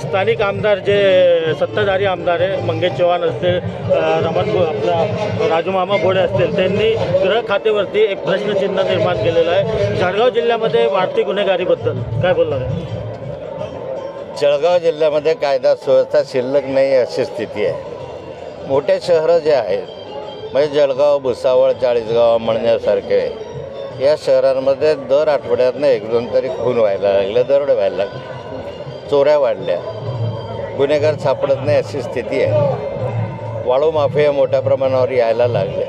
स्थानिक आमदार जे सत्ताधारी आमदार आहे मंगेश चव्हाण असतील, आपला राजूमामा भोळे असतील, त्यांनी गृह खात्यावरती एक प्रश्नचिन्ह निर्माण केलेलं आहे. जळगाव जिल्ह्यामध्ये वाढती गुन्हेगारीबद्दल काय बोलणार आहे? जळगाव जिल्ह्यामध्ये कायदा सुव्यवस्था शिल्लक नाही अशी स्थिती आहे. मोठे शहरं जे आहेत म्हणजे जळगाव, भुसावळ, चाळीसगाव, मळण्यासारखे या शहरांमध्ये दर आठवड्यातनं 1-2 तरी खून व्हायला लागले, दरोडे व्हायला लागले, चोऱ्या वाढल्या, गुन्हेगार सापडत नाही अशी स्थिती आहे. वाळू माफिया मोठ्या प्रमाणावर यायला लागले,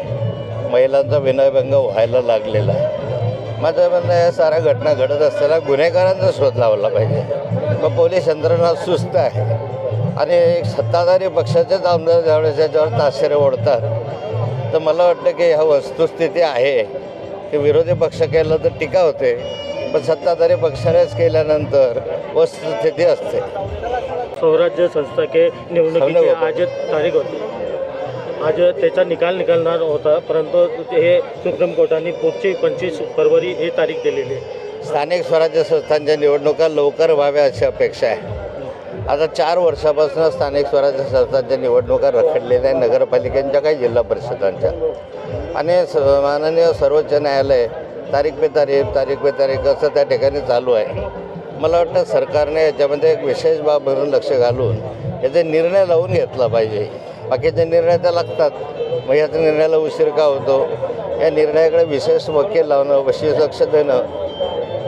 महिलांचा विनयभंग व्हायला लागलेला आहे. माझं म्हणणं या साऱ्या घटना घडत असताना गुन्हेगारांचा शोध लावला पाहिजे. मग पोलीस यंत्रणा सुस्त आहे आणि सत्ताधारी पक्षाचेच आमदार ज्यावेळेस याच्यावर ताशेरे ओढतात तर मला वाटतं की ह्या वस्तुस्थिती आहे की विरोधी पक्ष केलं तर टीका होते, पण सत्ताधारी पक्षानेच केल्यानंतर वस्तुस्थिती असते. स्वराज्य संस्था के निवडणुकीची आज तारीख होती, आज त्याचा निकाल निघणार होता, परंतु हे सुप्रीम कोर्टाने पुढची 25 फरवरी ही तारीख दिलेली आहे. स्थानिक स्वराज्य संस्थांच्या निवडणुका लवकर व्हाव्या अशी अपेक्षा आहे. आता 4 वर्षापासून स्थानिक स्वराज्य संस्थांच्या निवडणुका रखडलेल्या आहे, नगरपालिकांच्या काही जिल्हा परिषदांच्या, आणि माननीय सर्वोच्च न्यायालय तारीख पे तारीख असं त्या ठिकाणी चालू आहे. मला वाटतं सरकारने याच्यामध्ये एक विशेष बाब म्हणून लक्ष घालून याचे निर्णय लावून घेतला पाहिजे. बाकीचे निर्णय तर लागतात, मग याचा निर्णयाला उशीर का होतो? या निर्णयाकडे विशेष वकील लावणं, विशेष लक्ष देणं,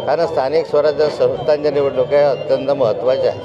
कारण स्थानिक स्वराज्य संस्थांच्या निवडणुका अत्यंत महत्त्वाच्या आहेत.